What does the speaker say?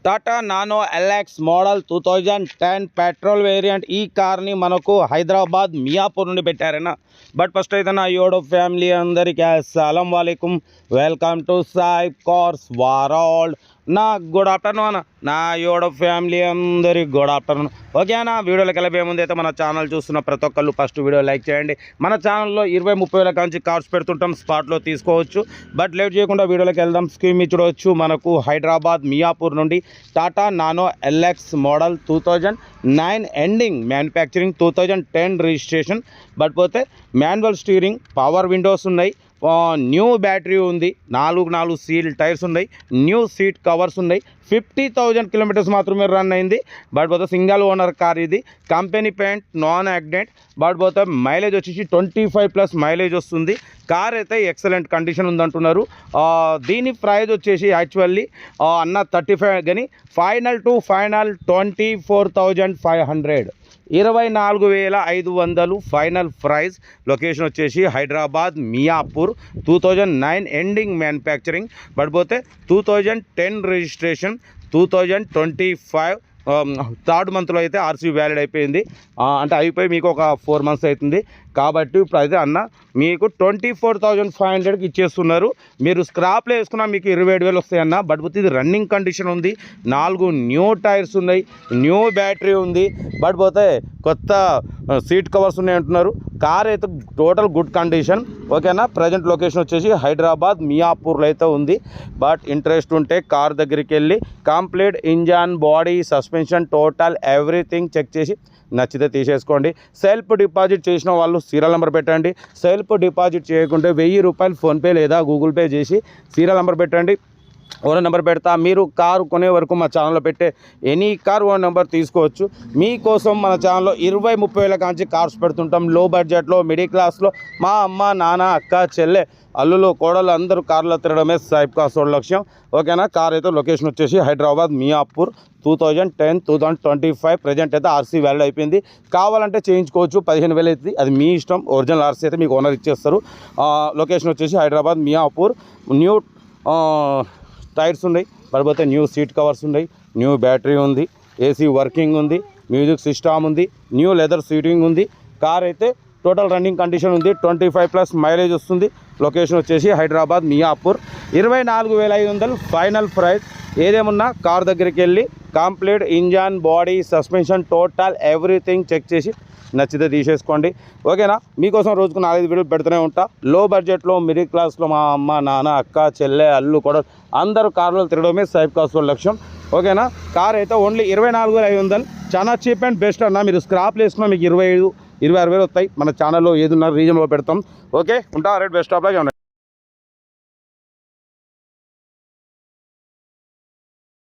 Tata nano LX model 2010 petrol variant. ఈ కార్ని మనకు హైదరాబాద్ మియాపూర్ నుండి పెట్టారన్న. బట్ ఫస్ట్ అయితే నా యోడో ఫ్యామిలీ అందరికీ అస్సలం వాలేకుమ్, welcome to Sai cars world. నా గుడ్ ఆఫ్టర్నూన్ అన్న. నా యోడో ఫ్యామిలీ అందరికి గుడ్ ఆఫ్టర్నూన్. ఓకే అన్న, వీడియోలోకి వెళ్ళబోయే ముందు అయితే మన ఛానల్ చూస్తున్న ప్రతి ఒక్కళ్ళు ఫస్ట్ వీడియో లైక్ చేయండి. మన ఛానల్లో 20-30 వేల కాంచి కార్స్ పెడుతుంటాం, స్పాట్లో తీసుకోవచ్చు. బట్ లేట్ చేయకుండా వీడియోలోకి వెళ్దాం. స్క్రీన్ మీద చూడవచ్చు, మనకు హైదరాబాద్ మియాపూర్ నుండి Tata nano LX model 2009 ending, manufacturing 2010 registration. But పోతే మాన్యువల్ స్టీరింగ్, పవర్ విండోస్ ఉన్నాయి, న్యూ బ్యాటరీ ఉంది, 4 సీల్ టైర్స్ ఉన్నాయి, న్యూ సీట్ కవర్స్ ఉన్నాయి. 50,000 కిలోమీటర్స్ మాత్రమే రన్ అయింది. బట్ పోతే సింగిల్ ఓనర్ కార్ ఇది, company paint, non accident. But పోతే మైలేజ్ వచ్చేసి 25+ మైలేజ్ వస్తుంది. కార్ అయితే ఎక్సలెంట్ కండిషన్ ఉందంటున్నారు. దీని ప్రైజ్ వచ్చేసి యాక్చువల్లీ అన్న 35 కానీ ఫైనల్ 24,500, 24,500 ఫైనల్ ప్రైజ్. లొకేషన్ వచ్చేసి Hyderabad Miyapur, 2009 ending manufacturing. But పోతే 2010 రిజిస్ట్రేషన్, 2025 థర్డ్ మంత్లో అయితే ఆర్సీ వ్యాలిడ్ అయిపోయింది. అంటే అయిపోయి మీకు ఒక 4 మంత్స్ అవుతుంది. కాబట్టి ఇప్పుడు అయితే అన్న మీకు 24,500కి ఇచ్చేస్తున్నారు. మీరు స్క్రాప్లో వేసుకున్నా మీకు 27,000 వస్తాయన్న. బట్ ఇది రన్నింగ్ కండిషన్ ఉంది, 4 న్యూ టైర్స్ ఉన్నాయి, న్యూ బ్యాటరీ ఉంది. బట్ పోతే కొత్త సీట్ కవర్స్ ఉన్నాయి అంటున్నారు. కార్ అయితే టోటల్ గుడ్ కండిషన్. ఓకేనా. ప్రజెంట్ లొకేషన్ వచ్చేసి హైదరాబాద్ మియాపూర్లో అయితే ఉంది. బట్ ఇంట్రెస్ట్ ఉంటే కార్ దగ్గరికి వెళ్ళి complete engine, body, suspension, total everything check చేసి నచ్చితే తీసేసుకోండి. సెల్ఫ్ డిపాజిట్ చేసిన వాళ్ళు సీరియల్ నెంబర్ పెట్టండి. సెల్ఫ్ డిపాజిట్ చేయకుంటే 1000 రూపాయలు ఫోన్పే లేదా గూగుల్ పే చేసి సీరియల్ నెంబర్ పెట్టండి. ఓనర్ నెంబర్ పెడతా. మీరు కారు కొనే వరకు మా ఛానల్లో పెట్టే ఎనీ కార్ ఓనర్ నెంబర్ తీసుకోవచ్చు. మీకోసం మన ఛానల్లో 20-30 వేల కాంచి కార్స్ పెడుతుంటాం. లో బడ్జెట్లో, మిడిల్ క్లాస్లో మా అమ్మ, నాన్న, అక్క, చెల్లె, అల్లులు, కోడలు అందరూ కార్లో తిరగడమే సాయిబ్ కార్స్ లక్ష్యం. ఓకేనా. కార్ అయితే లొకేషన్ వచ్చేసి హైదరాబాద్ మియాపూర్, 2010 2025 ప్రజెంట్ అయితే ఆర్సీ వ్యాలిడ్ అయిపోయింది. కావాలంటే చేయించుకోవచ్చు, 15,000 అవుతుంది, అది మీ ఇష్టం. ఒరిజినల్ ఆర్సీ అయితే మీకు ఓనర్ ఇచ్చేస్తారు. లొకేషన్ వచ్చేసి హైదరాబాద్ మియాపూర్. న్యూ టైర్స్ ఉన్నాయి, పడిపోతే న్యూ సీట్ కవర్స్ ఉన్నాయి, న్యూ బ్యాటరీ ఉంది, ఏసీ వర్కింగ్ ఉంది, మ్యూజిక్ సిస్టమ్ ఉంది, న్యూ లెదర్ సీటింగ్ ఉంది. కార్ అయితే టోటల్ రన్నింగ్ కండిషన్ ఉంది, 25+ మైలేజ్ వస్తుంది. లొకేషన్ వచ్చేసి హైదరాబాద్ మియాపూర్, 24,500 ఫైనల్ ప్రైస్. ఏదేమున్నా కార్ దగ్గరికి వెళ్ళి complete engine, body, suspension, total everything check చేసి నచ్చితే తీసేసుకోండి. ఓకేనా. మీకోసం రోజుకు 4-5 వీడియోలు పెడుతూనే ఉంటా. లో బడ్జెట్లో, మిడిల్ క్లాస్లో మా అమ్మ, నాన్న, అక్క, చెల్లె, అల్లు కూడా అందరూ కార్లో తిరగడమే సాయిబ్ కార్స్ లక్ష్యం. ఓకేనా. కార్ అయితే ఓన్లీ 24,500, చాలా చీప్ అండ్ బెస్ట్ అన్న. మీరు స్క్రాప్లు వేసుకున్నా మీకు 25-26,000 వస్తాయి. మన ఛానల్లో ఏదున్నా రీజన్లో పెడతాం. ఓకే, ఉంటా. రేట్ బెస్ట్ ఆఫ్లాగా ఉన్నాయి.